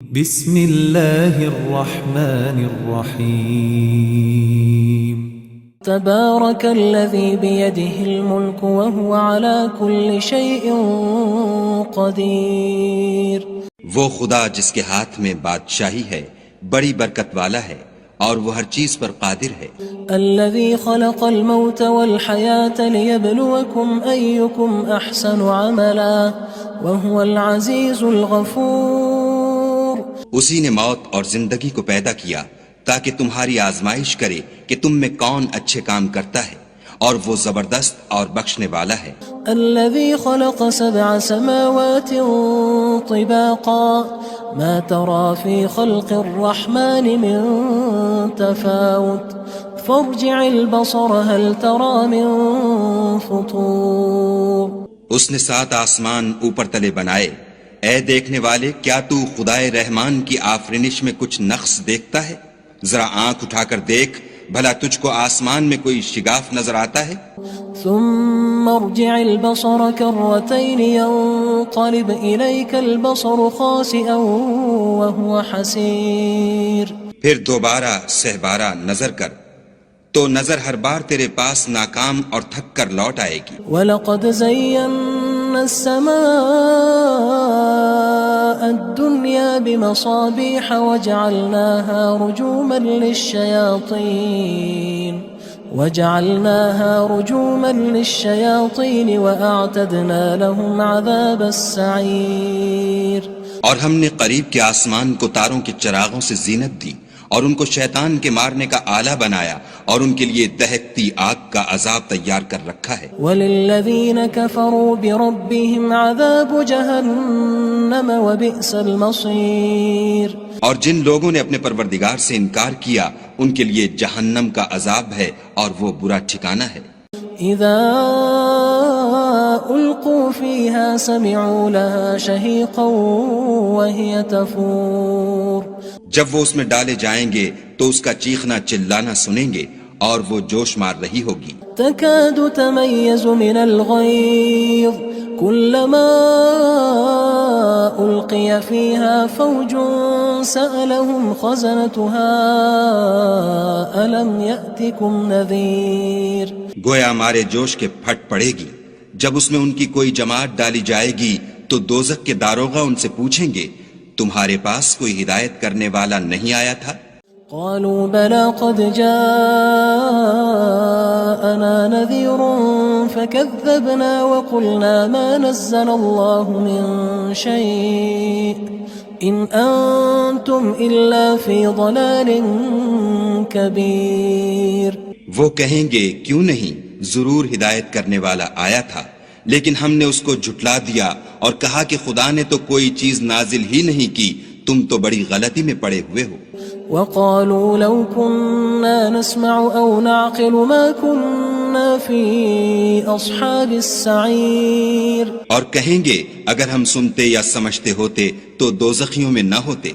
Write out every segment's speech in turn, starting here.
بسم الله الرحمن الرحيم تبارك الذي بيده الملك وهو على كل شيء قدير. وہ خدا جس کے ہاتھ میں بادشاہی ہے بڑی برکت والا ہے اور وہ ہر چیز پر قادر ہے. الذي خلق الموت والحياة ليبلوكم أيكم أحسن عملا وهو العزيز الغفور. اسی نے موت اور زندگی کو پیدا کیا تاکہ تمہاری آزمائش کرے کہ تم میں کون اچھے کام کرتا ہے اور وہ زبردست اور بخشنے والا ہے. الذي خلق 7 سماوات طباقا ما ترى في خلق الرحمن من تفاوت فارجع البصر هل ترى من فطور. اس نے 7 آسمان اوپر تلے بنائے. اے دیکھنے والے، کیا تو خدائے رحمان کی آفرینش میں کچھ نقص دیکھتا ہے؟ ذرا آنکھ اٹھا کر دیکھ، بھلا تجھ کو آسمان میں کوئی شگاف نظر آتا ہے؟ ثم ارجع البصر كرتين ينقلب إليك البصر خاسئا وهو حسير. پھر دوبارہ سہبارہ نظر کر تو نظر ہر بار تیرے پاس ناکام اور تھک کر لوٹ آئے گی. وَلَقَدْ زَيَّنَّا السَّمَاءَ الدُّنْيَا بِمَصَابِيحَ وَجَعَلْنَاهَا رُجُومًا لِلشَّيَاطِينِ وَأَعْتَدْنَا لَهُمْ عَذَابَ السَّعِيرِ. اور ہم نے قریب کے آسمان کو تاروں کے چراغوں سے زینت دی اور ان کو شیطان کے مارنے کا آلہ بنایا اور ان کے لیے دہکتی آگ کا عذاب تیار کر رکھا ہے. وَلِلَّذِينَ كَفَرُوا بِرَبِّهِمْ عَذَابُ جَهَنَّمَ وَبِئْسَ الْمَصِيرُ. اور جن لوگوں نے اپنے پروردگار سے انکار کیا ان کے لیے جہنم کا عذاب ہے اور وہ برا ٹھکانہ ہے. اذا القوا فيها سمعوا لها شهيقا وهي تفور. جب وہ اس میں ڈالے جائیں گے تو اس کا چیخنا چلانا سنیں گے اور وہ جوش مار رہی ہوگی. تكاد تميز من الغيظ كلما ألقي فيها فوج سألهم خزنتها ألم يأتكم نذير. گویا مارے جوش کے پھٹ پڑے گی. جب اس میں ان کی کوئی جماعت ڈالی جائے گی تو دوزخ کے داروغہ ان سے پوچھیں گے تمہارے پاس کوئی ہدایت کرنے والا نہیں آیا تھا؟ قالوا بلى قد جاءنا نذير فكذبنا وقلنا ما نزل الله من شيء إن أنتم إلا في ضلال كبير. وہ کہیں گے کیوں نہیں، ضرور ہدایت کرنے والا آیا تھا، لیکن ہم نے اس کو جھٹلا دیا اور کہا کہ خدا نے تو کوئی چیز نازل ہی نہیں کی، تم تو بڑی غلطی میں پڑے ہوئے ہو. وقالوا لو كنا نسمع أو نعقل ما كنا في أصحاب السعير. اور کہیں گے اگر ہم سنتے یا سمجھتے ہوتے تو دوزخیوں میں نہ ہوتے.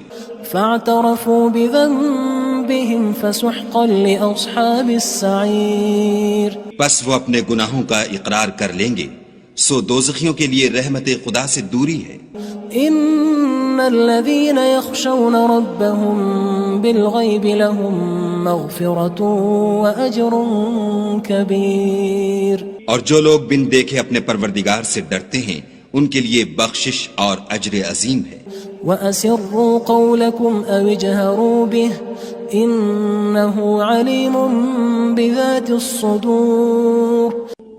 فاعترفوا بذنبهم فسحقا لأصحاب السعير. پس وہ اپنے گناہوں کا اقرار کر لیں گے، سو دوزخیوں کے لیے رحمت خدا سے دوری ہے. ان الذين يخشون ربهم بالغيب لهم مغفرة وأجر كبير. اور جو لوگ بن دیکھے اپنے پروردگار سے ڈرتے ہیں ان کے لیے بخشش اور اجر عظیم ہے. وَأَسِرُّوا قَوْلَكُمْ أَوِ اجْهَرُوا بِهِ إِنَّهُ عَلِيمٌ بِذَاتِ الصُّدُورِ.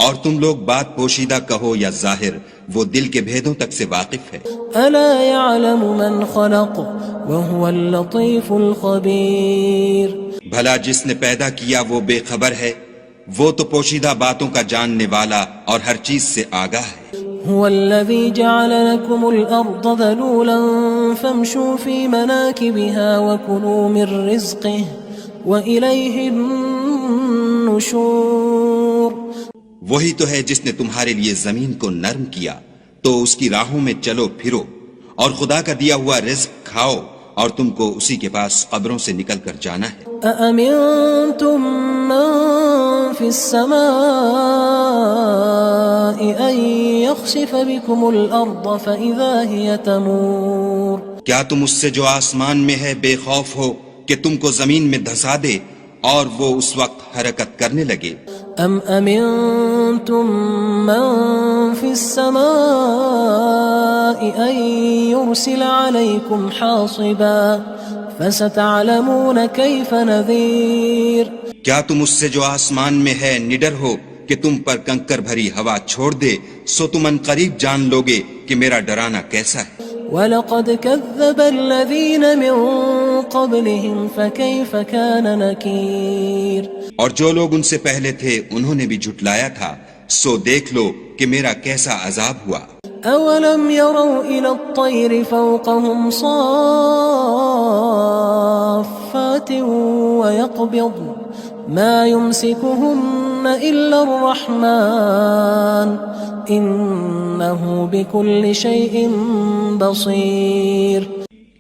اور تم لوگ بات پوشیدہ کہو یا ظاہر، وہ دل کے بھیدوں تک سے واقف ہے. أَلَا يَعْلَمُ مَنْ خَلَقَ وَهُوَ اللَّطِيفُ الْخَبِيرُ. بھلا جس نے پیدا کیا وہ بے خبر ہے، وہ تو پوشیدہ باتوں کا جاننے والا اور ہر چیز سے آگاہ ہے. هو الذي جعل لكم الأرض ذلولا فامشوا في مناكبها وكلوا من رزقه وإليه النشور. وہی تو ہے جس نے تمہارے لیے زمین کو نرم کیا تو اس کی راہوں میں چلو پھرو اور خدا کا دیا ہوا رزق کھاؤ اور تم کو اسی کے پاس قبروں سے نکل کر جانا ہے. أأمنتم من في السماء أن يخسف بكم الأرض فإذا هي تمور. کیا تم اس سے جو آسمان میں ہے بے خوف ہو کہ تم کو زمین میں دھسا دے اور وہ اس وقت حرکت کرنے لگے؟ ام امنتم من في السماء ان يرسل عليكم حاصبا فستعلمون كيف نذير کیا تم اس سے جو آسمان میں ہے نڈر ہو کہ تم پر کنکر بھری ہوا چھوڑ دے، سو تم ان قریب جان لوگے کہ میرا ڈرانا کیسا ہے۔ وَلَقَدْ كَذَّبَ الَّذِينَ مِن قَبْلِهِمْ فَكَيْفَ كَانَ نَكِيرٌ اور جو لوگ ان سے پہلے تھے انہوں نے بھی جھٹلایا تھا، سو دیکھ لو کہ میرا کیسا عذاب ہوا۔ أَوَلَمْ يَرَوْا إِلَى الطَّيْرِ فَوْقَهُمْ صَافَّاتٍ وَيَقْبِضْنَ مَا يُمْسِكُهُنَّ إِلَّا الرَّحْمَنُ إِنَّهُ بِكُلِّ شَيْءٍ بَصِيرٌ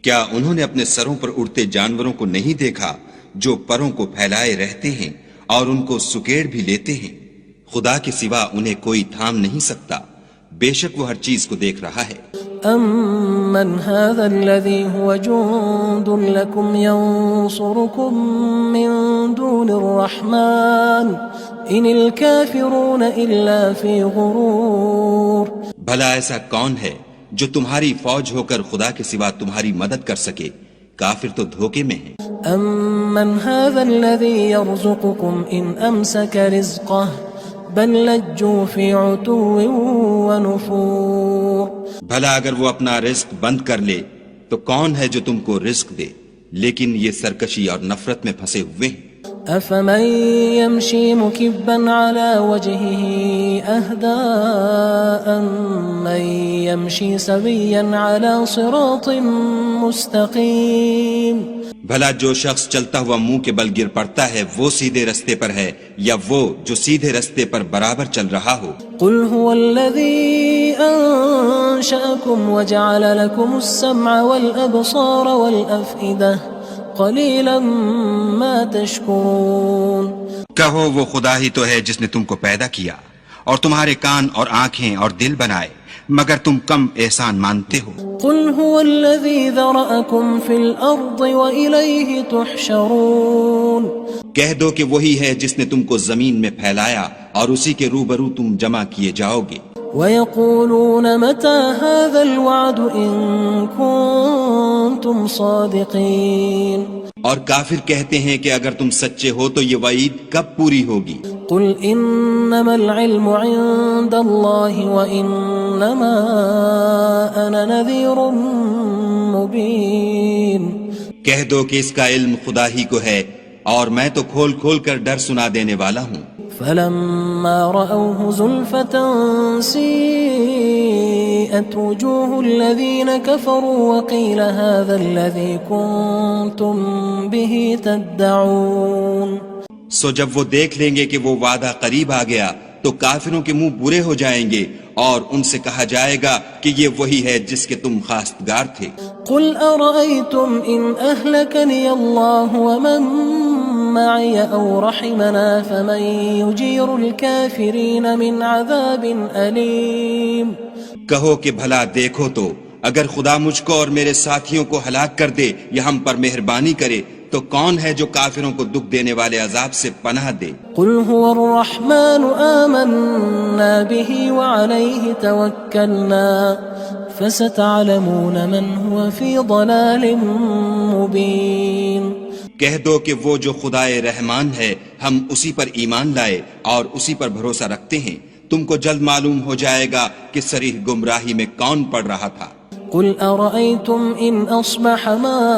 کیا انہوں نے اپنے سروں پر اڑتے جانوروں کو نہیں دیکھا جو پروں کو پھیلائے رہتے ہیں اور ان کو سکیڑ بھی لیتے ہیں؟ خدا کے سوا انہیں کوئی تھام نہیں سکتا، بے شک وہ ہر چیز کو دیکھ رہا ہے۔ أَمَّنْ هَذَا الَّذِي هُوَ جُندٌ لَكُمْ يَنصُرُكُم مِّن دُونِ الرَّحْمَنِ إِنِ الْكَافِرُونَ إِلَّا فِي غُرُورٍ بھلا ایسا کون ہے جو تمہاری فوج ہو کر خدا کے سوا تمہاری مدد کر سکے؟ کافر تو دھوکے میں ہیں۔ أَمَّنْ هَذَا الَّذِي يَرْزُقُكُمْ إِنْ أَمْسَكَ رِزْقَهُ بَل لَجُّوا فِي عُتُوٍّ وَنُفُورٍ بھلا اگر وہ اپنا رزق بند کر لے تو کون ہے جو تم کو رزق دے؟ لیکن یہ سرکشی اور نفرت میں پھنسے ہوئے ہیں۔ أَفَمَن يَمْشِي مُكِبًّا عَلَى وَجْهِهِ أَهْدَىٰ أَمَّن يَمْشِي سَوِيًّا عَلَى صِرَاطٍ مُّسْتَقِيمٍ بھلا جو شخص چلتا ہوا منہ کے بل گر پڑتا ہے وہ سیدھے رستے پر ہے یا وہ جو سیدھے رستے پر برابر چل رہا ہو؟ قُلْ هُوَ الَّذِي أَنشَأَكُمْ وَجَعَلَ لَكُمُ السَّمْعَ وَالْأَبْصَارَ وَالْأَفْئِدَةَ قَلِيلًا مَا تَشْكُرُونَ کہو وہ خدا ہی تو ہے جس نے تم کو پیدا کیا اور تمہارے کان اور آنکھیں اور دل بنائے، مگر تم کم احسان مانتے ہو۔ قُلْ هُوَ الَّذِي ذَرَأَكُمْ فِي الْأَرْضِ وَإِلَيْهِ تُحْشَرُونَ کہہ دو کہ وہی ہے جس نے تم کو زمین میں پھیلایا اور اسی کے روبرو تم جمع کیے جاؤ گے۔ وَيَقُولُونَ مَتَى هَذَا الْوَعْدُ إِن كُنتُمْ صَادِقِينَ اور کافر کہتے ہیں کہ اگر تم سچے ہو تو یہ وعید کب پوری ہوگی؟ قُلْ إِنَّمَا الْعِلْمُ عِندَ اللَّهِ وَإِنَّمَا أَنَا نَذِيرٌ مُّبِينٌ کہہ دو کہ اس کا علم خدا ہی کو ہے اور میں تو کھول کھول کر ڈر سنا دینے والا ہوں۔ فَلَمَّا رَأَوْهُ زُلْفَةً سِيئَتْ وُجُوهُ الَّذِينَ كَفَرُوا وَقِيلَ هَذَا الَّذِي كُنتُم بِهِ تَدَّعُونَ سو جب وہ دیکھ لیں گے کہ وہ وعدہ قریب آ گیا تو کافروں کے منہ برے ہو جائیں گے اور ان سے کہا جائے گا کہ یہ وہی ہے جس کے تم خواستگار تھے۔ قُلْ أَرَأَيْتُمْ إِنْ أَهْلَكَنِيَ اللَّهُ وَمَن مَّعِيَ أَوْ رَحِمَنَا فَمَن يُجِيرُ الْكَافِرِينَ مِنْ عَذَابٍ أَلِيمٍ کہو کہ بھلا دیکھو تو اگر خدا مجھ کو اور میرے ساتھیوں کو ہلاک کر دے یا ہم پر مہربانی کرے تو کون ہے جو کافروں کو دکھ دینے والے عذاب سے پناہ دے؟ قُلْ هُوَ الرَّحْمَنُ آمَنَّا بِهِ وَعَلَيْهِ تَوَكَّلْنَا فَسَتَعْلَمُونَ مَنْ هُوَ فِي ضَلَالٍ مُّبِينٍ کہہ دو کہ وہ جو خدائے رحمان ہے ہم اسی پر ایمان لائے اور اسی پر بھروسہ رکھتے ہیں، تم کو جلد معلوم ہو جائے گا کہ صریح گمراہی میں کون پڑ رہا تھا۔ قُلْ أَرَأَيْتُمْ إِنْ أَصْبَحَ مَاؤُكُمْ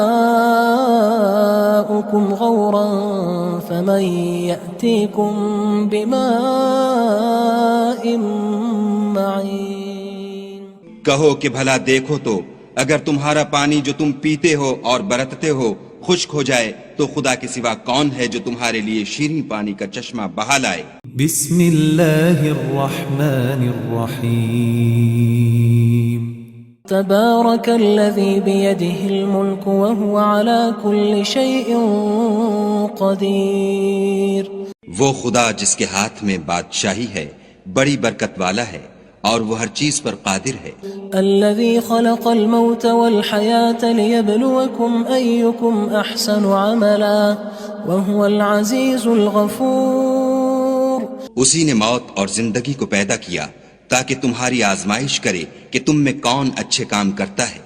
غَوْرًا فَمَن يَأْتِيكُم بِمَاءٍ مَّعِينٍ کہو کہ بھلا دیکھو تو اگر تمہارا پانی جو تم پیتے ہو اور برتتے ہو خشک ہو جائے تو خدا کے سوا کون ہے جو تمہارے لیے شیریں پانی کا چشمہ بہا لائے؟ بسم اللہ الرحمن الرحیم تبارك الذي بيده الملك وهو على كل شيء قدير وہ خدا جس کے ہاتھ میں بادشاہی ہے بڑی برکت والا ہے اور وہ ہر چیز پر قادر ہے. الذي خلق الموت والحياة ليبلوكم أيكم أحسن عملا وهو العزيز الغفور. اسی نے موت اور زندگی کو پیدا کیا تاکہ تمہاری آزمائش کرے کہ تم میں کون اچھے کام کرتا ہے،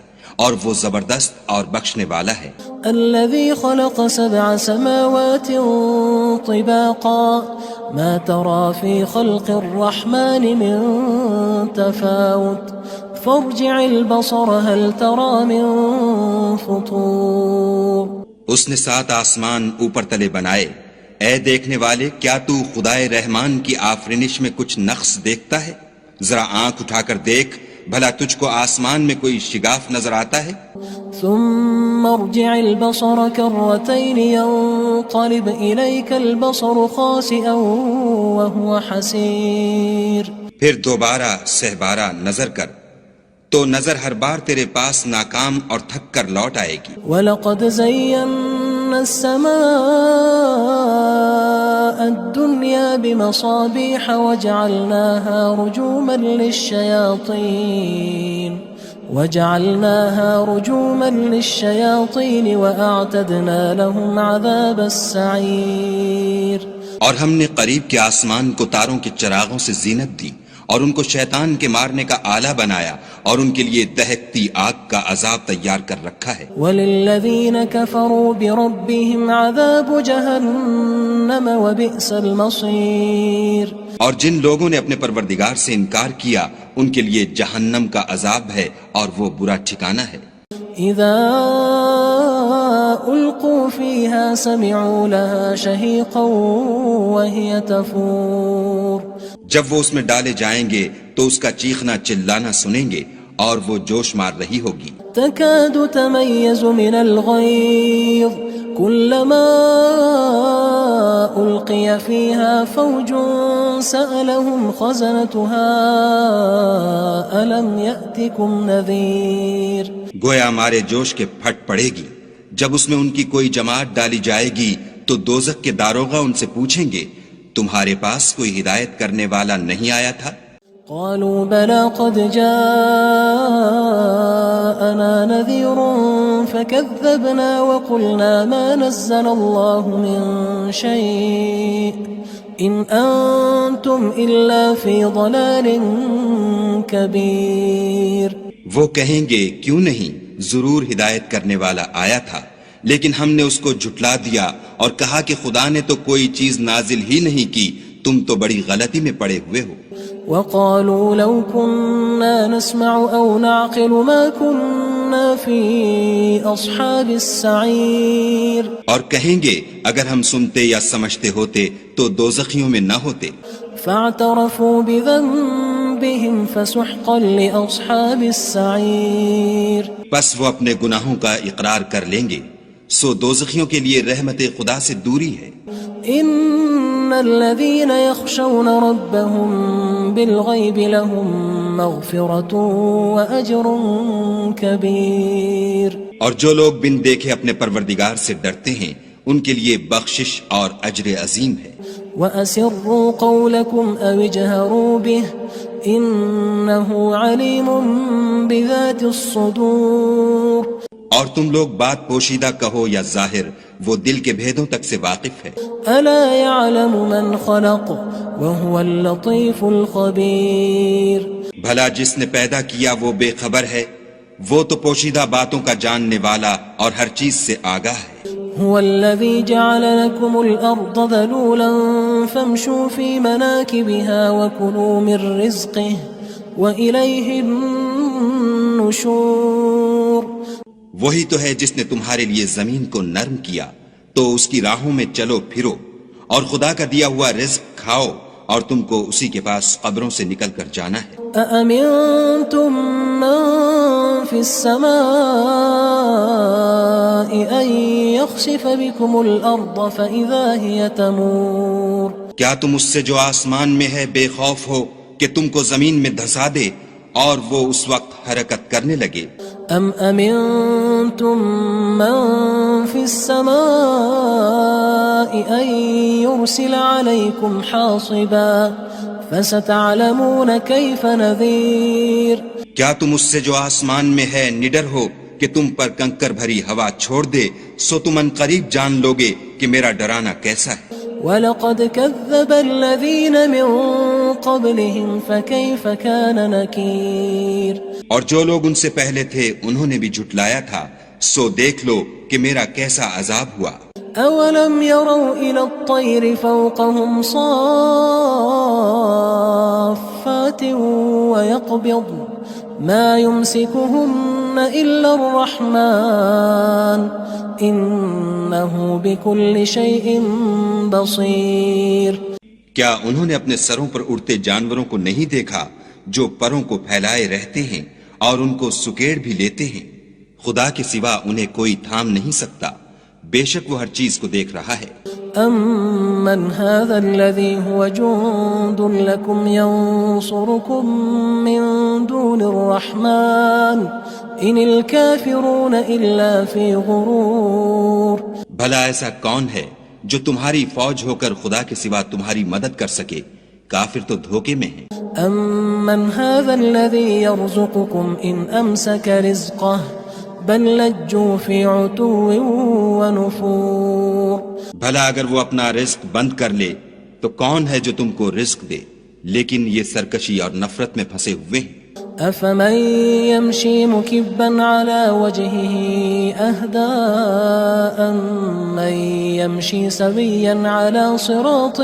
اور وہ زبردست اور بخشنے والا ہے. الذي خلق 7 سماوات طباقا ما ترى في خلق الرحمن من تفاوت فارجع البصر هل ترى من فطور. اس نے 7 آسمان اوپر تلے بنائے. اے دیکھنے والے، کیا تو خدائے رحمان کی آفرینش میں کچھ نقص دیکھتا ہے؟ ذرا آنکھ اٹھا کر دیکھ، بھلا تجھ کو آسمان میں کوئی شگاف نظر آتا ہے؟ ثم ارجع البصر كرتين ينقلب إليك البصر خاسئا وهو حسير. پھر دوبارہ سہبارہ نظر کر تو نظر ہر بار تیرے پاس ناکام اور تھک کر لوٹ آئے گی. وَلَقَدْ زَيَّنَّا السَّمَاءَ الدُّنْيَا بِمَصَابِيحَ وَجَعَلْنَاهَا رُجُومًا لِلشَّيَاطِينِ وَأَعْتَدْنَا لَهُمْ عَذَابَ السَّعِيرِ. اور ہم نے قریب کے آسمان کو تاروں کے چراغوں سے زینت دی اور ان کو شیطان کے مارنے کا آلہ بنایا اور ان کے لیے دہکتی آگ کا عذاب تیار کر رکھا ہے. وَلِلَّذِينَ كَفَرُوا بِرَبِّهِمْ عَذَابُ جَهَنَّمَ وَبِئْسَ الْمَصِيرُ. اور جن لوگوں نے اپنے پروردگار سے انکار کیا ان کے لیے جہنم کا عذاب ہے اور وہ برا ٹھکانہ ہے. اذا القوا فيها سمعوا لها شهيقا وهي تفور. جب وہ اس میں ڈالے جائیں گے تو اس کا چیخنا چلانا سنیں گے اور وہ جوش مار رہی ہوگی. تكاد تميز من الغيظ كلما ألقي فيها فوج سألهم خزنتها ألم يأتكم نذير. گویا ہمارے جوش کے پھٹ پڑے گی. جب اس میں ان کی کوئی جماعت ڈالی جائے گی تو دوزخ کے داروغہ ان سے پوچھیں گے تمہارے پاس کوئی ہدایت کرنے والا نہیں آیا تھا؟ قالوا بلى قد جاءنا نذير فكذبنا وقلنا ما نزل الله من شيء إن أنتم إلا في ضلال كبير. وہ کہیں گے کیوں نہیں، ضرور ہدایت کرنے والا آیا تھا، لیکن ہم نے اس کو جھٹلا دیا اور کہا کہ خدا نے تو کوئی چیز نازل ہی نہیں کی، تم تو بڑی غلطی میں پڑے ہوئے ہو. وقالوا لو كنا نسمع أو نعقل ما كنا في أصحاب السعير. اور کہیں گے اگر ہم سنتے یا سمجھتے ہوتے تو دوزخیوں میں نہ ہوتے. فاعترفوا بذنبهم فسحقا لأصحاب السعير. بس وہ اپنے گناہوں کا اقرار کر لیں گے، سو دوزخیوں کے لیے رحمت خدا سے دوری ہے. ان الذين يخشون ربهم بالغيب لهم مغفرة واجر كبير. اور جو لوگ بن دیکھے اپنے پروردگار سے ڈرتے ہیں ان کے لیے بخشش اور اجر عظیم ہے. واسروا قولكم او اجهروا به انه عليم بذات الصدور. اور تم لوگ بات پوشیدہ کہو یا ظاہر، وہ دل کے بھیدوں تک سے واقف ہے. الا يعلم من خلق وهو اللطيف الخبير. بھلا جس نے پیدا کیا وہ بے خبر ہے، وہ تو پوشیدہ باتوں کا جاننے والا اور ہر چیز سے آگاہ ہے. هو الذي جعل لكم الأرض ذلولا فامشوا في مناكبها وكلوا من رزقه وإليه النشور. وہی تو ہے جس نے تمہارے لیے زمین کو نرم کیا تو اس کی راہوں میں چلو پھرو اور خدا کا دیا ہوا رزق کھاؤ اور تم کو اسی کے پاس قبروں سے نکل کر جانا ہے. أأمنتم من في السماء أن يخسف بكم الأرض فإذا هي تمور. کیا تم اس سے جو آسمان میں ہے بے خوف ہو کہ تم کو زمین میں دھسا دے اور وہ اس وقت حرکت کرنے لگے؟ ام امنتم من في السماء ان يرسل عليكم حاصبا فستعلمون كيف نذير کیا تم اس سے جو آسمان میں ہے نڈر ہو کہ تم پر کنکر بھری ہوا چھوڑ دے، سو تم ان قریب جان لوگے کہ میرا ڈرانا کیسا ہے۔ وَلَقَدْ كَذَّبَ الَّذِينَ مِن قَبْلِهِمْ فَكَيْفَ كَانَ نَكِيرٌ اور جو لوگ ان سے پہلے تھے انہوں نے بھی جھٹلایا تھا، سو دیکھ لو کہ میرا کیسا عذاب ہوا۔ أَوَلَمْ يَرَوْا إِلَى الطَّيْرِ فَوْقَهُمْ صَافَّاتٍ وَيَقْبِضْنَ مَا يُمْسِكُهُنَّ إِلَّا الرَّحْمَنُ إِنَّهُ بِكُلِّ شَيْءٍ بَصِيرٌ کیا انہوں نے اپنے سروں پر اڑتے جانوروں کو نہیں دیکھا جو پروں کو پھیلائے رہتے ہیں اور ان کو سکیڑ بھی لیتے ہیں؟ خدا کے سوا انہیں کوئی تھام نہیں سکتا، بے شک وہ ہر چیز کو دیکھ رہا ہے۔ أَمَّنْ هَذَا الَّذِي هُوَ جُندٌ لَكُمْ يَنصُرُكُم مِّن دُونِ الرَّحْمَنِ إِنِ الْكَافِرُونَ إِلَّا فِي غُرُورٍ بھلا ایسا کون ہے جو تمہاری فوج ہو کر خدا کے سوا تمہاری مدد کر سکے؟ کافر تو دھوکے میں ہیں۔ أَمَّنْ هَذَا الَّذِي يَرْزُقُكُمْ إِنْ أَمْسَكَ رِزْقَهُ بل لجوا فی عتو ونفور بھلا اگر وہ اپنا رزق بند کر لے تو کون ہے جو تم کو رزق دے، لیکن یہ سرکشی اور نفرت میں پھنسے ہوئے ہیں۔ افمن یمشی مکبا علی وجهه اهدى من یمشی سویا علی صراط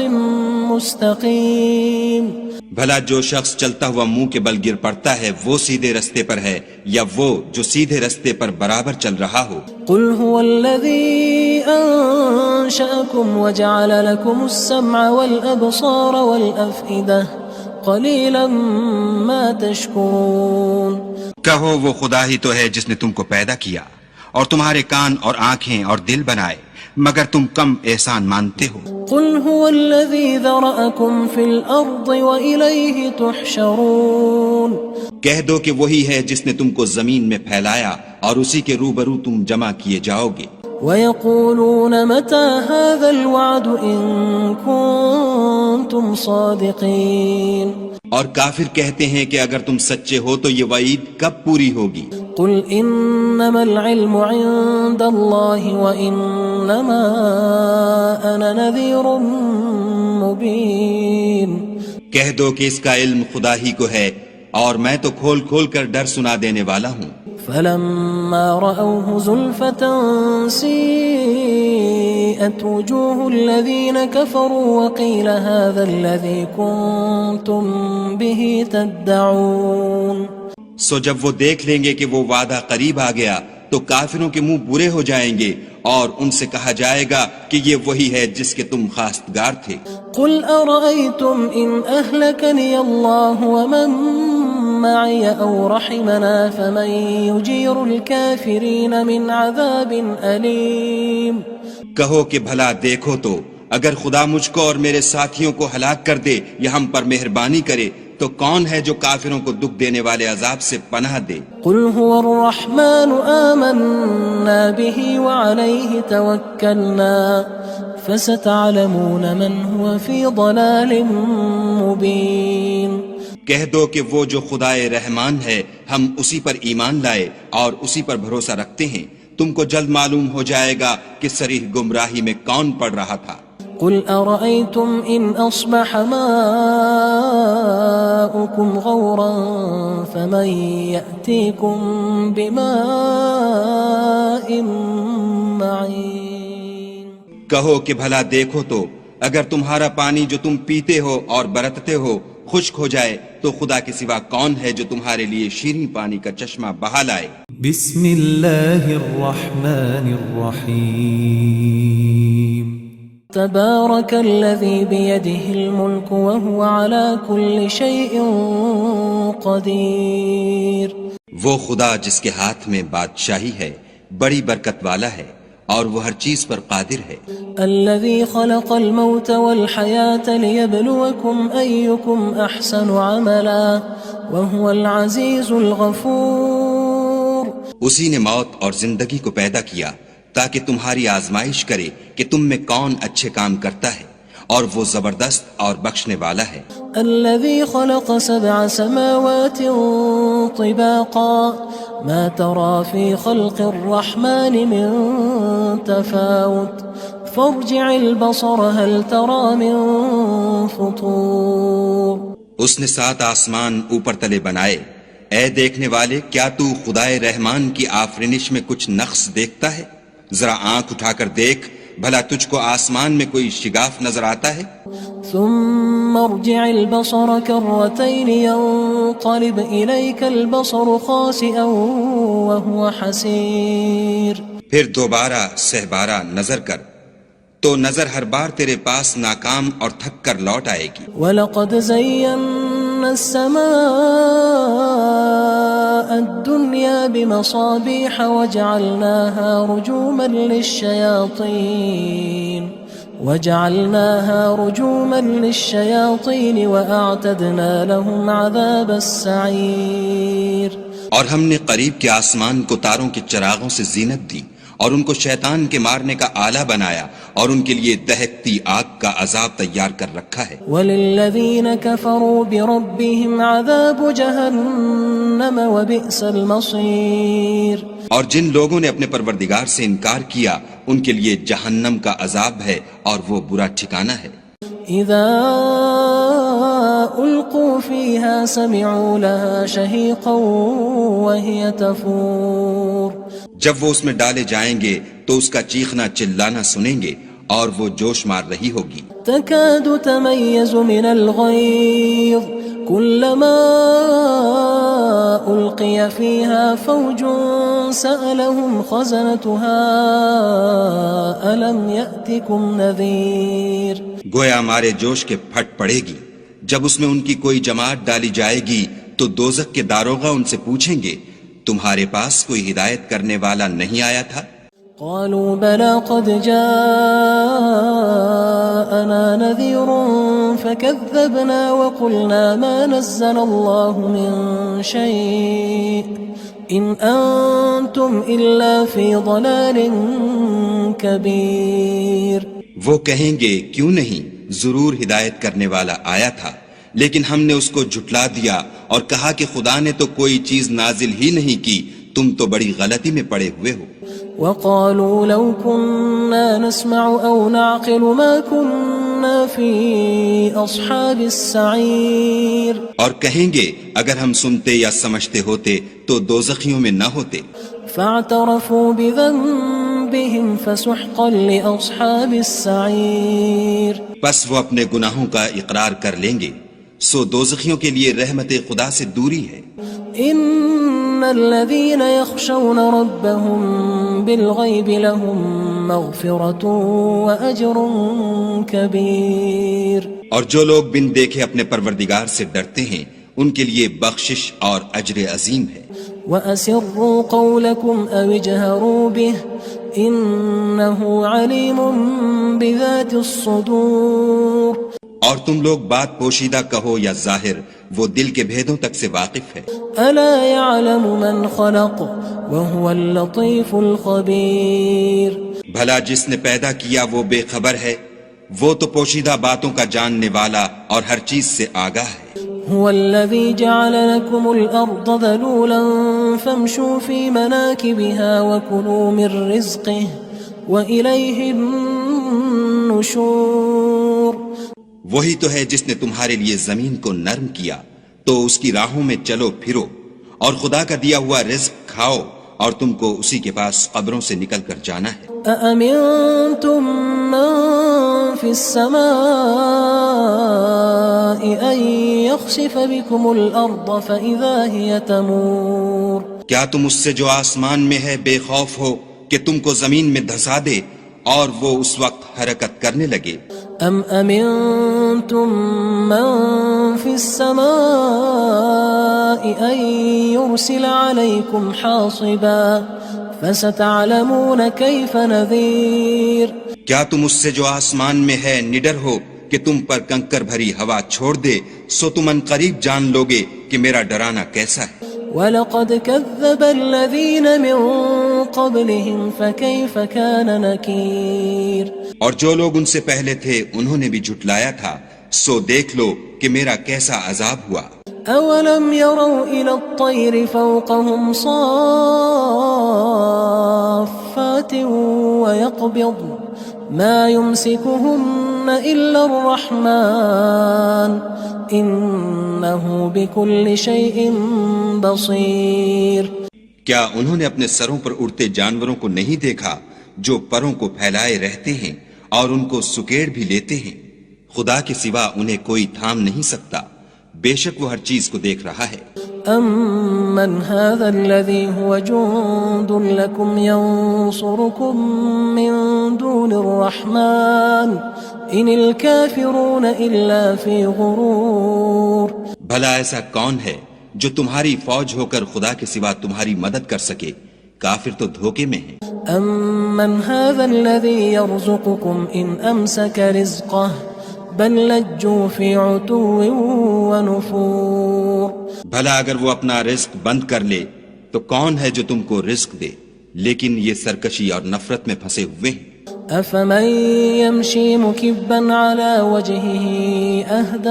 مستقیم بھلا جو شخص چلتا ہوا منہ کے بل گر پڑتا ہے وہ سیدھے رستے پر ہے یا وہ جو سیدھے رستے پر برابر چل رہا ہو؟ قل هو الذي انشأكم وجعل لكم السمع والابصار والافئدة قلیلا ما تشکرون کہو وہ خدا ہی تو ہے جس نے تم کو پیدا کیا اور تمہارے کان اور آنکھیں اور دل بنائے، مگر تم کم احسان مانتے ہو۔ قل هو الذي ذرأكم في الأرض وإليه تحشرون کہہ دو کہ وہی ہے جس نے تم کو زمین میں پھیلایا اور اسی کے روبرو تم جمع کیے جاؤ گے۔ وَيَقُولُونَ مَتَى هَذَا الْوَعْدُ إِن كُنتُمْ صَادِقِينَ اور کافر کہتے ہیں کہ اگر تم سچے ہو تو یہ وعید کب پوری ہوگی؟ قل انما العلم عند الله وانما انا نذير مبين کہہ دو کہ اس کا علم خدا ہی کو ہے اور میں تو کھول کھول کر ڈر سنا دینے والا ہوں۔ فلما رأوه زلفة سيئت وجوه الذين كفروا وقيل هذا الذي كنتم به تدعون سو جب وہ دیکھ لیں گے کہ وہ وعدہ قریب آ گیا تو کافروں کے منہ برے ہو جائیں گے اور ان سے کہا جائے گا کہ یہ وہی ہے جس کے تم خواستگار تھے۔ قل أرأيتم إن أهلكني الله ومن معي أو رحمنا فمن يجير الكافرين من عذاب أليم کہو کہ بھلا دیکھو تو اگر خدا مجھ کو اور میرے ساتھیوں کو ہلاک کر دے یا ہم پر مہربانی کرے تو کون ہے جو کافروں کو دکھ دینے والے عذاب سے پناہ دے؟ قل هو الرحمن آمنا به وعليه توكلنا فستعلمون من هو في ضلال مبين کہہ دو کہ وہ جو خدائے رحمان ہے ہم اسی پر ایمان لائے اور اسی پر بھروسہ رکھتے ہیں، تم کو جلد معلوم ہو جائے گا کہ صریح گمراہی میں کون پڑ رہا تھا۔ قل أرأيتم إن أصبح ماؤكم غورا فمن يأتيكم بماء معين کہو کہ بھلا دیکھو تو اگر تمہارا پانی جو تم پیتے ہو اور برتتے ہو خشک ہو جائے تو خدا کے سوا کون ہے جو تمہارے لیے شیریں پانی کا چشمہ بہا لائے؟ بسم اللہ الرحمن الرحیم تبارك الذي بيده الملك وهو على كل شيء قدير وہ خدا جس کے ہاتھ میں بادشاہی ہے بڑی برکت والا ہے اور وہ ہر چیز پر قادر ہے۔ الذي خلق الموت والحياة ليبلوكم أيكم أحسن عملا وهو العزيز الغفور اسی نے موت اور زندگی کو پیدا کیا تاکہ تمہاری آزمائش کرے کہ تم میں کون اچھے کام کرتا ہے، اور وہ زبردست اور بخشنے والا ہے۔ الذي خلق 7 سماوات طباقا ما ترى في خلق الرحمن من تفاوت فارجع البصر هل ترى من فطور۔ اس نے 7 آسمان اوپر تلے بنائے، اے دیکھنے والے کیا تو خدائے رحمان کی آفرینش میں کچھ نقص دیکھتا ہے؟ ذرا آنکھ اٹھا کر دیکھ، بھلا تجھ کو آسمان میں کوئی شگاف نظر آتا ہے؟ ثم ارجع البصر كرتين ينقلب إليك البصر خاسئا وهو حسير۔ پھر دوبارہ سہبارہ نظر کر تو نظر ہر بار تیرے پاس ناکام اور تھک کر لوٹ آئے گی۔ وَلَقَدْ زَيَّنَّا السَّمَاءَ الدُّنْيَا بِمَصَابِيحَ وَجَعَلْنَاهَا رُجُومًا لِلشَّيَاطِينِ وَأَعْتَدْنَا لَهُمْ عَذَابَ السَّعِيرِ۔ اور ہم نے قریب کے آسمان کو تاروں کے چراغوں سے زینت دی اور ان کو شیطان کے مارنے کا آلہ بنایا اور ان کے لیے دہکتی آگ کا عذاب تیار کر رکھا ہے۔ وَلِلَّذِينَ كَفَرُوا بِرَبِّهِمْ عَذَابُ جَهَنَّمَ وَبِئْسَ الْمَصِيرُ۔ اور جن لوگوں نے اپنے پروردگار سے انکار کیا ان کے لیے جہنم کا عذاب ہے اور وہ برا ٹھکانہ ہے۔ اذا القوا فيها سمعوا لها شهيقا وهي تفور۔ جب وہ اس میں ڈالے جائیں گے تو اس کا چیخنا چلانا سنیں گے اور وہ جوش مار رہی ہوگی۔ تكاد تميز من الغيظ كلما ألقي فيها فوج سألهم خزنتها ألم يأتكم نذير۔ گویا ہمارے جوش کے پھٹ پڑے گی جب اس میں ان کی کوئی جماعت ڈالی جائے گی تو دوزخ کے داروغہ ان سے پوچھیں گے تمہارے پاس کوئی ہدایت کرنے والا نہیں آیا تھا؟ قالوا بلى قد جاءنا نذير فكذبنا وقلنا ما نزل الله من شيء إن أنتم إلا في ضلال كبير۔ وہ کہیں گے کیوں نہیں، ضرور ہدایت کرنے والا آیا تھا، لیکن ہم نے اس کو جھٹلا دیا اور کہا کہ خدا نے تو کوئی چیز نازل ہی نہیں کی، تم تو بڑی غلطی میں پڑے ہوئے ہو۔ وقالوا لو كنا نسمع أو نعقل ما كنا في أصحاب السعير۔ اور کہیں گے اگر ہم سنتے یا سمجھتے ہوتے تو دوزخیوں میں نہ ہوتے۔ فاعترفوا بذنبهم فسحقا لأصحاب السعير۔ پس وہ اپنے گناہوں کا اقرار کر لیں گے، سو دوزخیوں کے لیے رحمت خدا سے دوری ہے۔ ان الذين يخشون ربهم بالغيب لهم مغفرة واجر كبير۔ اور جو لوگ بن دیکھے اپنے پروردگار سے ڈرتے ہیں ان کے لیے بخشش اور اجر عظیم ہے۔ وَأَسِرُّوا قَوْلَكُمْ أَوِ اجْهَرُوا بِهِ إِنَّهُ عَلِيمٌ بِذَاتِ الصُّدُورِ۔ اور تم لوگ بات پوشیدہ کہو یا ظاہر، وہ دل کے بھیدوں تک سے واقف ہے۔ أَلَا يَعْلَمُ مَنْ خَلَقَ وَهُوَ اللَّطِيفُ الْخَبِيرُ۔ بھلا جس نے پیدا کیا وہ بے خبر ہے، وہ تو پوشیدہ باتوں کا جاننے والا اور ہر چیز سے آگاہ ہے۔ هو الذي جعل لكم الأرض ذلولا فامشوا في مناكبها وكلوا من رزقه وإليه النشور۔ وہی تو ہے جس نے تمہارے لیے زمین کو نرم کیا تو اس کی راہوں میں چلو پھرو اور خدا کا دیا ہوا رزق کھاؤ اور تم کو اسی کے پاس قبروں سے نکل کر جانا ہے۔ أأمنتم من في السماء أن يخسف بكم الأرض فإذا هي تمور۔ کیا تم اس سے جو آسمان میں ہے بے خوف ہو کہ تم کو زمین میں دھسا دے اور وہ اس وقت حرکت کرنے لگے؟ ام امنتم من في السماء ان يرسل عليكم حاصبا فستعلمون كيف نذير۔ کیا تم اس سے جو آسمان میں ہے نڈر ہو کہ تم پر کنکر بھری ہوا چھوڑ دے، سو تم ان قریب جان لوگے کہ میرا ڈرانا کیسا ہے۔ وَلَقَدْ كَذَّبَ الَّذِينَ مِن قبلهم فكيف كان نكير اور جو لوگ ان سے پہلے تھے انہوں نے بھی جھٹلایا تھا، سو دیکھ لو کہ میرا کیسا عذاب ہوا۔ أولم يروا إلى الطير فوقهم صافات ويقبض ما يمسكهن إلا الرحمن إنه بكل شيء بصير۔ کیا انہوں نے اپنے سروں پر اڑتے جانوروں کو نہیں دیکھا جو پروں کو پھیلائے رہتے ہیں اور ان کو سکیڑ بھی لیتے ہیں؟ خدا کے سوا انہیں کوئی تھام نہیں سکتا، بے شک وہ ہر چیز کو دیکھ رہا ہے۔ أَمَّنْ هَذَا الَّذِي هُوَ جُندٌ لَكُمْ يَنصُرُكُم مِّن دُونِ الرَّحْمَٰنِ إِنِ الْكَافِرُونَ إِلَّا فِي غُرُورٍ۔ بھلا ایسا کون ہے جو تمہاری فوج ہو کر خدا کے سوا تمہاری مدد کر سکے؟ کافر تو دھوکے میں ہیں۔ أَمَّنْ هَذَا الَّذِي يَرْزُقُكُمْ إِنْ أَمْسَكَ رِزْقَهُ بل لجوا في عتو ونفور۔ بھلا اگر وہ اپنا رزق بند کر لے تو کون ہے جو تم کو رزق دے، لیکن یہ سرکشی اور نفرت میں پھنسے ہوئے ہیں۔ أفمن يمشي مكبا على وجهه أهدى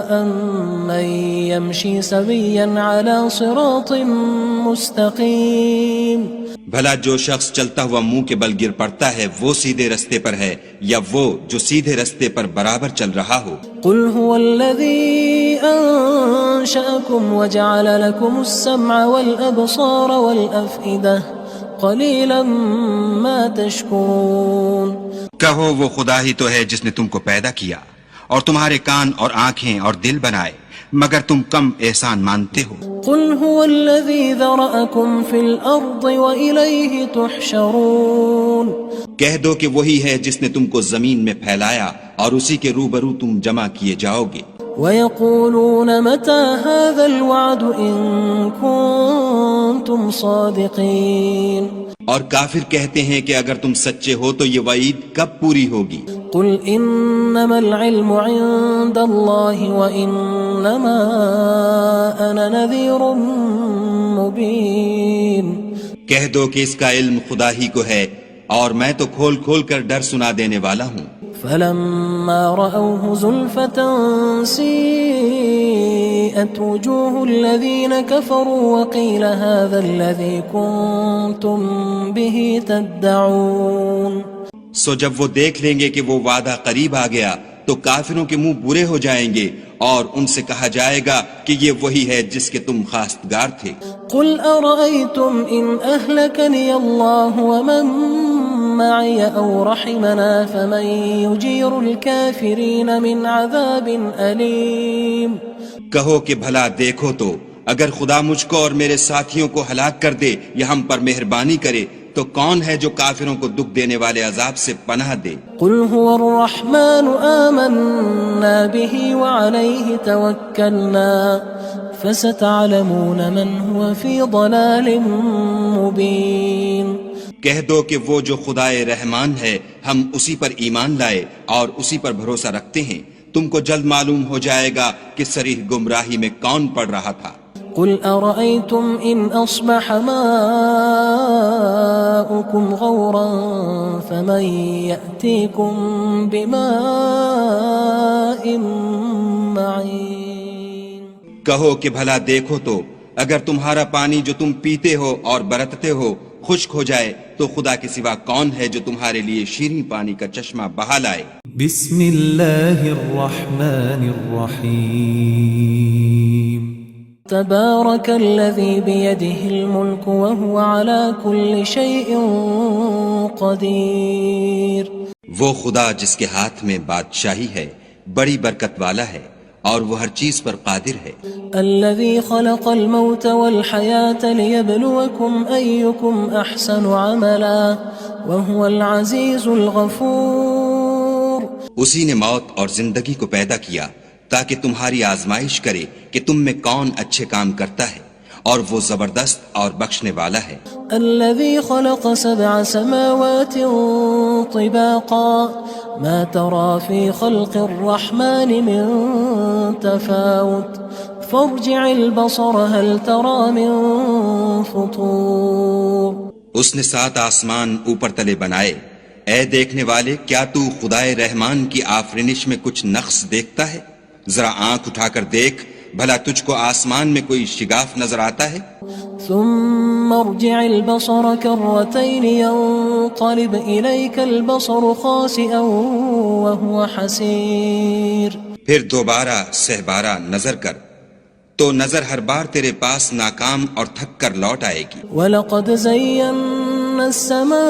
أمن يمشي سويا على صراط مستقيم۔ بھلا جو شخص چلتا ہوا منہ کے بل گر پڑتا ہے وہ سیدھے رستے پر ہے یا وہ جو سیدھے رستے پر برابر چل رہا ہو؟ قل هو الذي أنشأكم وجعل لكم السمع والأبصار والأفئدة قلیلا ما تشکرون۔ کہو وہ خدا ہی تو ہے جس نے تم کو پیدا کیا اور تمہارے کان اور آنکھیں اور دل بنائے، مگر تم کم احسان مانتے ہو۔ قل هو الذي ذرأكم في الأرض وإليه تحشرون۔ کہہ دو کہ وہی ہے جس نے تم کو زمین میں پھیلایا اور اسی کے روبرو تم جمع کیے جاؤ گے۔ وَيَقُولُونَ مَتَى هَذَا الْوَعْدُ إِن كُنتُمْ صَادِقِينَ۔ اور کافر کہتے ہیں کہ اگر تم سچے ہو تو یہ وعید کب پوری ہوگی؟ قل إنما العلم عند الله وإنما أنا نذير مبين۔ کہہ دو کہ اس کا علم خدا ہی کو ہے اور میں تو کھول کھول کر ڈر سنا دینے والا ہوں۔ فلما رأوه زلفة سيئت وجوه الذين كفروا وقيل هذا الذي كنتم به تدعون۔ سو جب وہ دیکھ لیں گے کہ وہ وعدہ قریب آ گیا تو کافروں کے منہ برے ہو جائیں گے اور ان سے کہا جائے گا کہ یہ وہی ہے جس کے تم خواستگار تھے۔ قل أرأيتم إن أهلكني الله ومن معي أو رحمنا فمن يجير الكافرين من عذاب أليم۔ کہو کہ بھلا دیکھو تو اگر خدا مجھ کو اور میرے ساتھیوں کو ہلاک کر دے یا ہم پر مہربانی کرے تو کون ہے جو کافروں کو دکھ دینے والے عذاب سے پناہ دے؟ قل هو الرحمن آمنا به وعليه توكلنا فستعلمون من هو في ضلال مبين۔ کہہ دو کہ وہ جو خدائے رحمان ہے ہم اسی پر ایمان لائے اور اسی پر بھروسہ رکھتے ہیں، تم کو جلد معلوم ہو جائے گا کہ صریح گمراہی میں کون پڑ رہا تھا۔ قل أرأيتم إن أصبح ماؤكم غورا فمن يأتيكم بماء معين۔ کہو کہ بھلا دیکھو تو اگر تمہارا پانی جو تم پیتے ہو اور برتتے ہو خشک ہو جائے تو خدا کے سوا کون ہے جو تمہارے لیے شیریں پانی کا چشمہ بہا لائے؟ بسم اللہ الرحمن الرحیم۔ تبارك الذي بيده الملك وهو على كل شيء قدير۔ وہ خدا جس کے ہاتھ میں بادشاہی ہے بڑی برکت والا ہے اور وہ ہر چیز پر قادر ہے۔ الذي خلق الموت والحياة ليبلوكم أيكم أحسن عملا وهو العزيز الغفور۔ اسی نے موت اور زندگی کو پیدا کیا تاکہ تمہاری آزمائش کرے کہ تم میں کون اچھے کام کرتا ہے اور وہ زبردست اور بخشنے والا ہے۔ الذي خلق 7 سماوات طباقا ما ترى في خلق الرحمن من تفاوت فارجع البصر هل ترى من فطور۔ اس نے 7 آسمان اوپر تلے بنائے، اے دیکھنے والے کیا تو خدائے رحمان کی آفرینش میں کچھ نقص دیکھتا ہے؟ ذرا آنکھ اٹھا کر دیکھ، بھلا تجھ کو آسمان میں کوئی شگاف نظر آتا ہے؟ ثم ارجع البصر كرتين ينقلب إليك البصر خاسئا وهو حسير. پھر دوبارہ سہبارہ نظر کر تو نظر ہر بار تیرے پاس ناکام اور تھک کر لوٹ آئے گی. وَلَقَدْ زَيَّنَّا السَّمَاءَ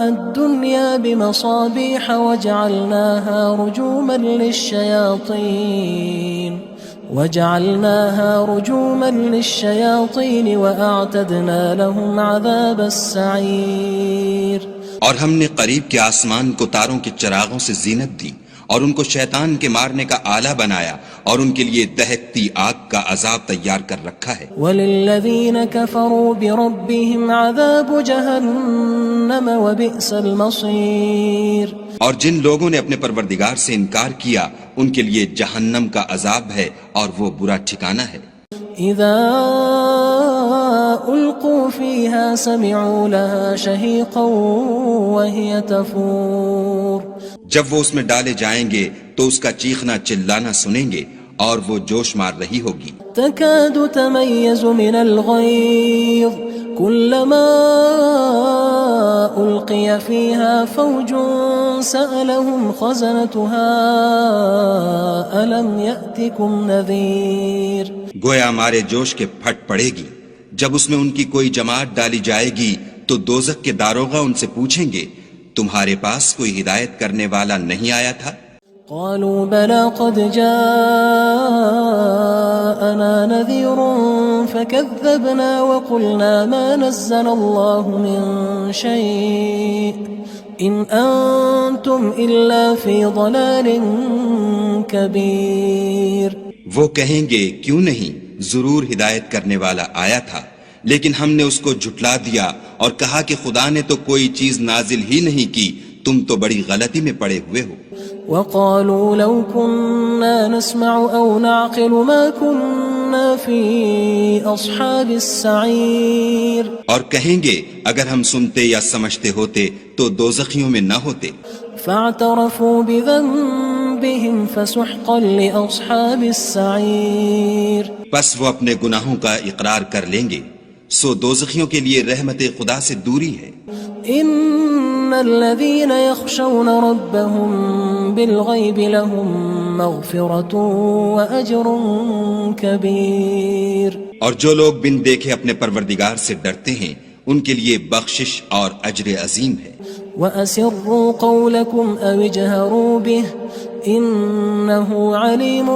الدُّنْيَا بِمَصَابِيحَ وَجَعَلْنَاهَا رُجُومًا لِلشَّيَاطِينِ وَأَعْتَدْنَا لَهُمْ عَذَابَ السَّعِيرِ. اور ہم نے قریب کے آسمان کو تاروں کے چراغوں سے زینت دی اور ان کو شیطان کے مارنے کا آلہ بنایا اور ان کے لیے دہکتی آگ کا عذاب تیار کر رکھا ہے. وَلِلَّذِينَ كَفَرُوا بِرَبِّهِمْ عَذَابُ جَهَنَّمَ وَبِئْسَ الْمَصِيرُ. اور جن لوگوں نے اپنے پروردگار سے انکار کیا ان کے لیے جہنم کا عذاب ہے اور وہ برا ٹھکانہ ہے. اذا القوا فيها سمعوا لها شهيقا وهي تفور. جب وہ اس میں ڈالے جائیں گے تو اس کا چیخنا چلانا سنیں گے اور وہ جوش مار رہی ہوگی. تكاد تميز من الغيظ كلما ألقي فيها فوج سألهم خزنتها ألم يأتكم نذير. گویا ہمارے جوش کے پھٹ پڑے گی جب اس میں ان کی کوئی جماعت ڈالی جائے گی تو دوزخ کے داروغہ ان سے پوچھیں گے تمہارے پاس کوئی ہدایت کرنے والا نہیں آیا تھا؟ قالوا بلى قد جاءنا نذير فكذبنا وقلنا ما نزل الله من شيء إن أنتم إلا في ضلال كبير. وہ کہیں گے کیوں نہیں، ضرور ہدایت کرنے والا آیا تھا، لیکن ہم نے اس کو جھٹلا دیا اور کہا کہ خدا نے تو کوئی چیز نازل ہی نہیں کی، تم تو بڑی غلطی میں پڑے ہوئے ہو. وقالوا لو كنا نسمع أو نعقل ما كنا في أصحاب السعير. اور کہیں گے اگر ہم سنتے یا سمجھتے ہوتے تو دوزخیوں میں نہ ہوتے. فاعترفوا بذنبهم فسحقا لأصحاب السعير. پس وہ اپنے گناہوں کا اقرار کر لیں گے، سو دوزخیوں کے لیے رحمت خدا سے دوری ہے. ان الذين يخشون ربهم بالغيب لهم مغفرة واجر كبير. اور جو لوگ بن دیکھے اپنے پروردگار سے ڈرتے ہیں ان کے لیے بخشش اور اجر عظیم ہے. واسروا قولكم او اجهروا به انه عليم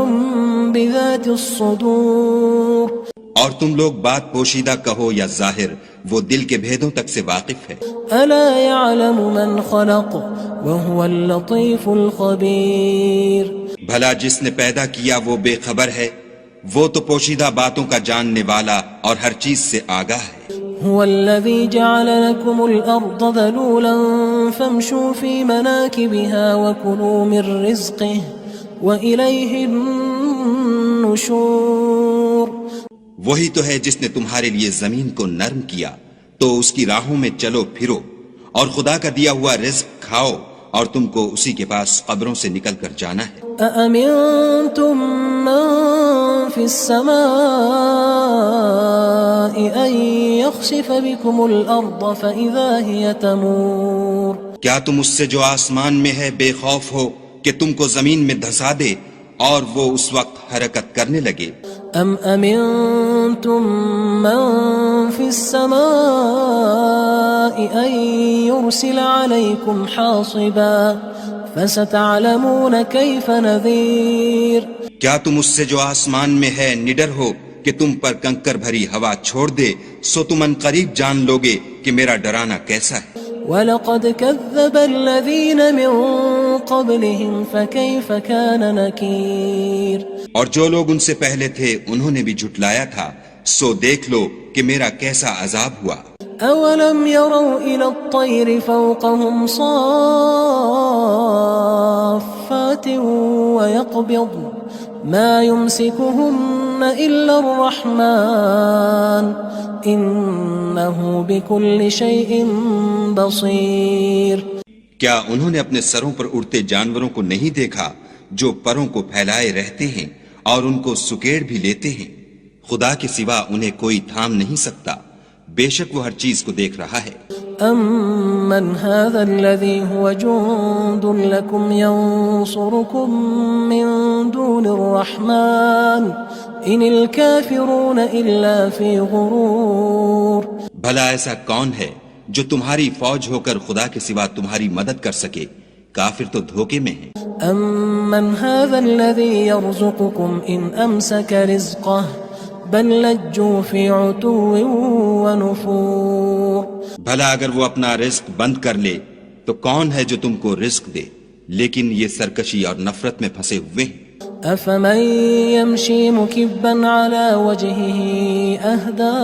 بذات الصدور. اور تم لوگ بات پوشیدہ کہو یا ظاہر، وہ دل کے بھیدوں تک سے واقف ہے. الا يعلم من خلق وهو اللطيف الخبير. بھلا جس نے پیدا کیا وہ بے خبر ہے، وہ تو پوشیدہ باتوں کا جاننے والا اور ہر چیز سے آگاہ ہے. هو الذي جعل لكم الأرض ذلولا فامشوا في مناكبها وكلوا من رزقه وإليه النشور. وہی تو ہے جس نے تمہارے لیے زمین کو نرم کیا تو اس کی راہوں میں چلو پھرو اور خدا کا دیا ہوا رزق کھاؤ اور تم کو اسی کے پاس قبروں سے نکل کر جانا ہے. أأمنتم من في السماء أن يخسف بكم الأرض فإذا هي تمور. کیا تم اس سے جو آسمان میں ہے بے خوف ہو کہ تم کو زمین میں دھسا دے اور وہ اس وقت حرکت کرنے لگے؟ ام امنتم من في السماء ان يرسل عليكم حاصبا فستعلمون كيف نذير. کیا تم اس سے جو آسمان میں ہے نڈر ہو کہ تم پر کنکر بھری ہوا چھوڑ دے، سو تم ان قریب جان لوگے کہ میرا ڈرانا کیسا ہے. وَلَقَدْ كَذَّبَ الَّذِينَ مِن قَبْلِهِمْ فَكَيْفَ كَانَ نَكِيرٌ. اور جو لوگ ان سے پہلے تھے انہوں نے بھی جھٹلایا تھا، سو دیکھ لو کہ میرا کیسا عذاب ہوا. أَوَلَمْ يَرَوْا إِلَى الطَّيْرِ فَوْقَهُمْ صَافَّاتٍ وَيَقْبِضْنَ مَا يُمْسِكُهُنَّ إِلَّا الرَّحْمَنُ إنه بكل شيء بصير. کیا انہوں نے اپنے سروں پر اڑتے جانوروں کو نہیں دیکھا جو پروں کو پھیلائے رہتے ہیں اور ان کو سکیڑ بھی لیتے ہیں؟ خدا کے سوا انہیں کوئی تھام نہیں سکتا، بے شک وہ ہر چیز کو دیکھ رہا ہے. أَمَّنْ هَذَا الَّذِي هُوَ جُندٌ لَكُمْ يَنصُرُكُم مِّن دُونِ الرَّحْمَنِ إِنِ الْكَافِرُونَ إِلَّا فِي غُرُورٍ. بھلا ایسا کون ہے جو تمہاری فوج ہو کر خدا کے سوا تمہاری مدد کر سکے؟ کافر تو دھوکے میں ہیں. أَمَّنْ هَذَا الَّذِي يَرْزُقُكُمْ إِنْ أَمْسَكَ رِزْقَهُ بل لجوا فی عتو ونفور. بھلا اگر وہ اپنا رزق بند کر لے تو کون ہے جو تم کو رزق دے؟ لیکن یہ سرکشی اور نفرت میں پھنسے ہوئے ہیں. افمن يمشي مكبا على وجهه اهدى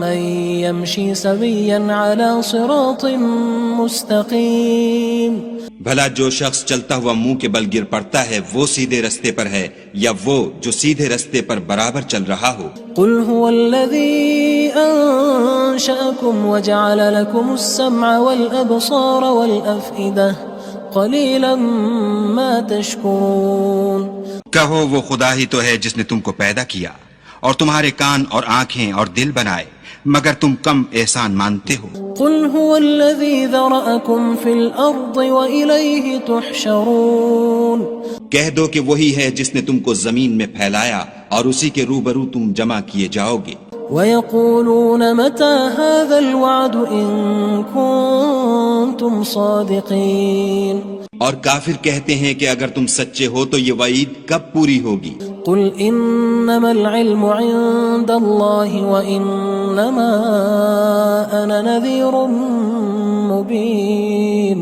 من يمشي سويا على صراط مستقيم. بھلا جو شخص چلتا ہوا منہ کے بل گر پڑتا ہے وہ سیدھے رستے پر ہے یا وہ جو سیدھے رستے پر برابر چل رہا ہو؟ قل هو الذي انشأكم وجعل لكم السمع والابصار والافئدة قلیلا ما تشکرون. کہو وہ خدا ہی تو ہے جس نے تم کو پیدا کیا اور تمہارے کان اور آنکھیں اور دل بنائے، مگر تم کم احسان مانتے ہو. قل هو الذی ذرأکم فی الارض وإلیہ تحشرون. کہہ دو کہ وہی ہے جس نے تم کو زمین میں پھیلایا اور اسی کے روبرو تم جمع کیے جاؤ گے. وَيَقُولُونَ مَتَى هَذَا الْوَعْدُ إِن كُنتُمْ صَادِقِينَ. اور کافر کہتے ہیں کہ اگر تم سچے ہو تو یہ وعید کب پوری ہوگی؟ قُلْ إِنَّمَا الْعِلْمُ عِندَ اللَّهِ وَإِنَّمَا أَنَا نَذِيرٌ مُبِينٌ.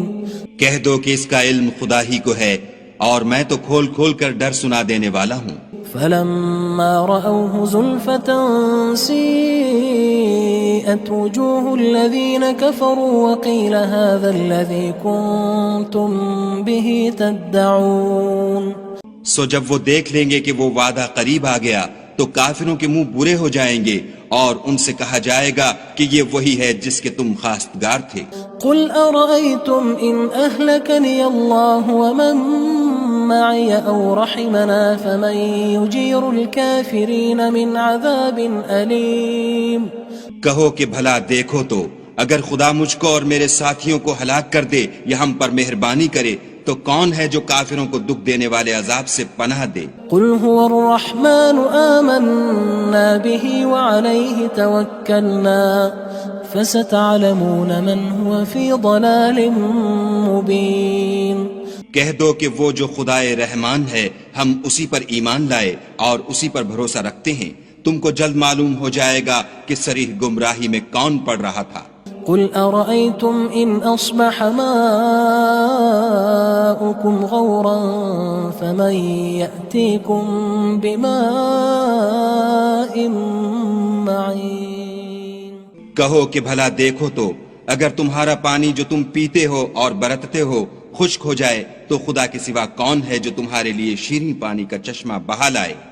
کہہ دو کہ اس کا علم خدا ہی کو ہے اور میں تو کھول کھول کر ڈر سنا دینے والا ہوں. فلما رأوه زلفة سيئت وجوه الذين كفروا وقيل هذا الذي كنتم به تدعون. سو جب وہ دیکھ لیں گے کہ وہ وعدہ قریب آ گیا تو کافروں کے منہ برے ہو جائیں گے اور ان سے کہا جائے گا کہ یہ وہی ہے جس کے تم خواستگار تھے. قل أرأيتم إن أهلكني الله ومن معي أو رحمنا فمن يجير الكافرين من عذاب أليم. کہو کہ بھلا دیکھو تو اگر خدا مجھ کو اور میرے ساتھیوں کو ہلاک کر دے یا ہم پر مہربانی کرے تو کون ہے جو کافروں کو دکھ دینے والے عذاب سے پناہ دے؟ قل هو الرحمن آمنا به وعليه توكلنا فستعلمون من هو في ضلال مبين. کہہ دو کہ وہ جو خدائے رحمان ہے ہم اسی پر ایمان لائے اور اسی پر بھروسہ رکھتے ہیں، تم کو جلد معلوم ہو جائے گا کہ صریح گمراہی میں کون پڑ رہا تھا. قل أرأيتم إن أصبح ماؤكم غورا فمن يأتيكم بماء معين. کہو کہ بھلا دیکھو تو اگر تمہارا پانی جو تم پیتے ہو اور برتتے ہو خشک ہو جائے تو خدا کے سوا کون ہے جو تمہارے لیے شیریں پانی کا چشمہ بہا لائے.